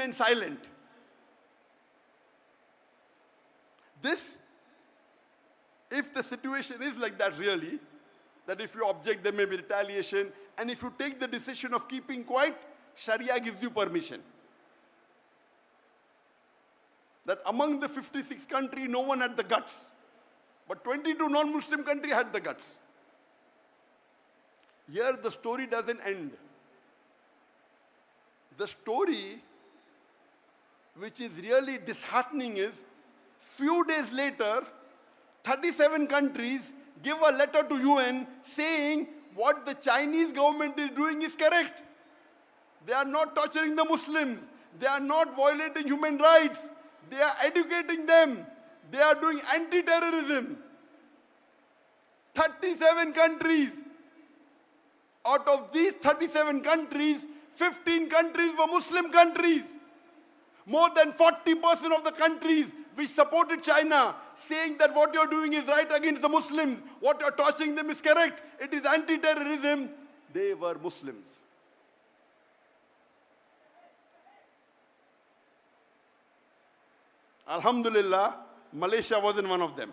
remain silent. This, if the situation is like that really, that if you object there may be retaliation, and if you take the decision of keeping quiet, Sharia gives you permission. That among the 56 countries, no one had the guts. But 22 non-Muslim countries had the guts. Here the story doesn't end. The story which is really disheartening is, few days later, 37 countries give a letter to UN saying what the Chinese government is doing is correct. They are not torturing the Muslims. They are not violating human rights. They are educating them. They are doing anti-terrorism. 37 countries. Out of these 37 countries, 15 countries were Muslim countries. More than 40% of the countries which supported China, saying that what you're doing is right against the Muslims, what you're torturing them is correct, it is anti-terrorism, they were Muslims. Alhamdulillah, Malaysia wasn't one of them.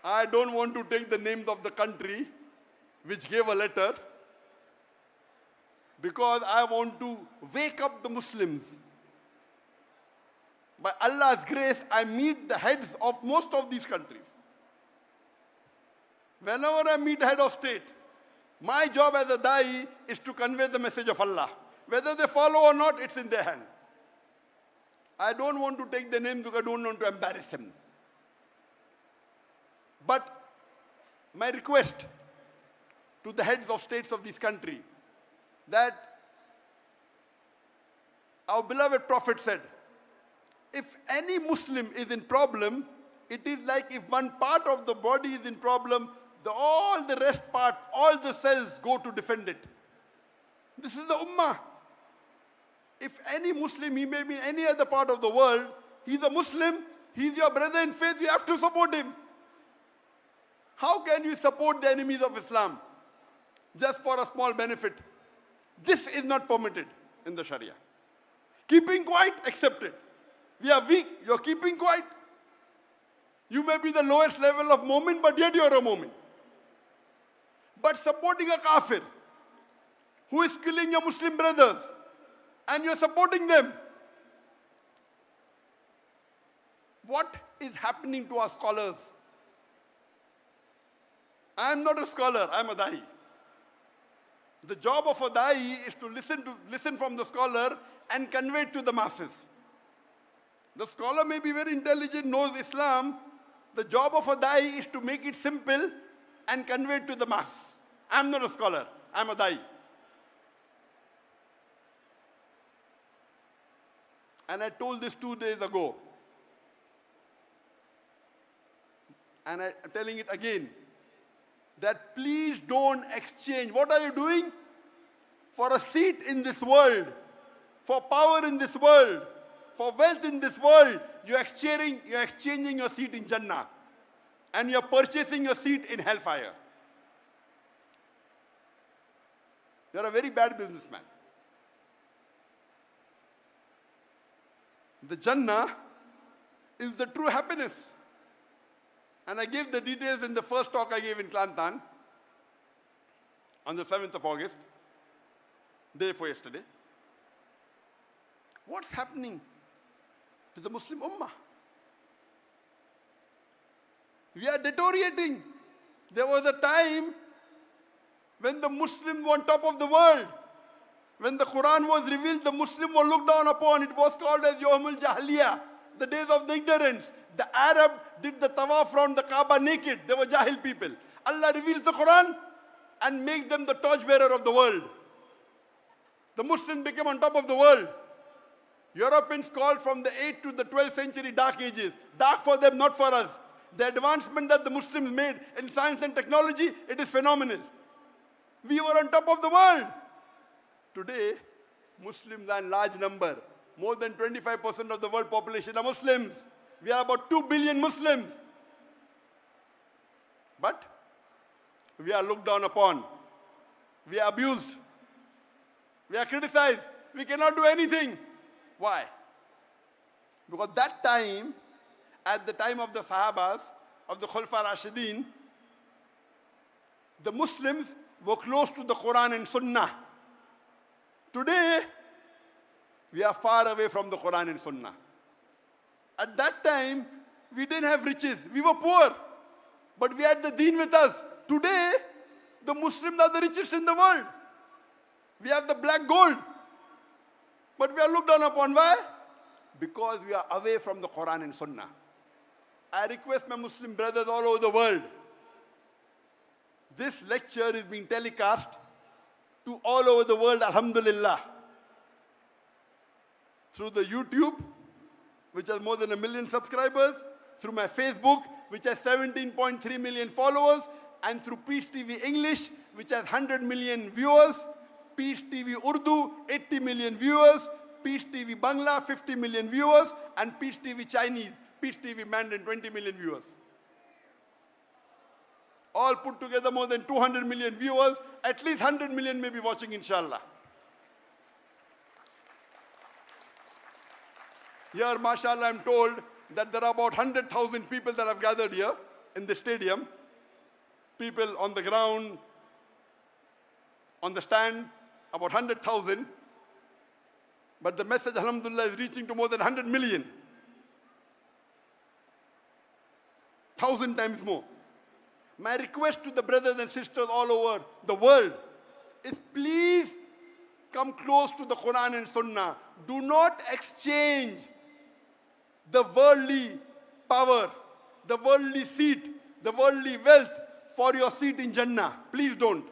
I don't want to take the names of the country which gave a letter, because I want to wake up the Muslims. By Allah's grace, I meet the heads of most of these countries. Whenever I meet head of state, my job as a da'i is to convey the message of Allah. Whether they follow or not, it's in their hand. I don't want to take the name because I don't want to embarrass them. But my request to the heads of states of this country, that our beloved Prophet said, if any Muslim is in problem, it is like if one part of the body is in problem, all the rest part, all the cells go to defend it. This is the Ummah. If any Muslim, he may be in any other part of the world, he's a Muslim, he's your brother in faith, you have to support him. How can you support the enemies of Islam just for a small benefit? This is not permitted in the Sharia. Keeping quiet, accepted. We are weak, you're keeping quiet. You may be the lowest level of mu'min, but yet you're a mu'min. But supporting a kafir who is killing your Muslim brothers, and you're supporting them. What is happening to our scholars? I am not a scholar, I am a da'i. The job of a da'i is to listen from the scholar and convey it to the masses. The scholar may be very intelligent, knows Islam. The job of a da'i is to make it simple and convey it to the mass. I am not a scholar, I am a da'i. And I told this 2 days ago. And I'm telling it again. That please don't exchange. What are you doing? For a seat in this world, for power in this world, for wealth in this world, you're exchanging your seat in Jannah. And you're purchasing your seat in hellfire. You're a very bad businessman. The Jannah is the true happiness. And I gave the details in the first talk I gave in Kelantan on the 7th of August, day before yesterday. What's happening to the Muslim Ummah? We are deteriorating. There was a time when the Muslims were on top of the world. When the Quran was revealed, the Muslims were looked down upon. It was called as Yawmul Jahiliyyah, the days of the ignorance. The Arab did the tawaf around the Kaaba naked. They were Jahil people. Allah reveals the Quran and makes them the torchbearer of the world. The Muslims became on top of the world. Europeans called from the 8th to the 12th century dark ages. Dark for them, not for us. The advancement that the Muslims made in science and technology, it is phenomenal. We were on top of the world. Today, Muslims are in large number. More than 25% of the world population are Muslims. We are about 2 billion Muslims. But we are looked down upon, we are abused, we are criticized, we cannot do anything. Why? Because that time, at the time of the Sahabas, of the Khulafa Rashidin, the Muslims were close to the Quran and Sunnah. Today, we are far away from the Quran and Sunnah. At that time, we didn't have riches. We were poor. But we had the deen with us. Today, the Muslims are the richest in the world. We have the black gold. But we are looked down upon. Why? Because we are away from the Quran and Sunnah. I request my Muslim brothers all over the world, this lecture is being telecast to all over the world, alhamdulillah. Through the YouTube, which has more than 1 million subscribers, through my Facebook, which has 17.3 million followers, and through Peace TV English, which has 100 million viewers, Peace TV Urdu, 80 million viewers, Peace TV Bangla, 50 million viewers, and Peace TV Chinese, Peace TV Mandarin, 20 million viewers. All put together more than 200 million viewers, at least 100 million may be watching, inshallah. Here, mashallah, I'm told that there are about 100,000 people that have gathered here in the stadium. People on the ground, on the stand, about 100,000. But the message, alhamdulillah, is reaching to more than 100 million. 1,000 times more. My request to the brothers and sisters all over the world is, please come close to the Quran and Sunnah. Do not exchange the worldly power, the worldly seat, the worldly wealth for your seat in Jannah. Please don't.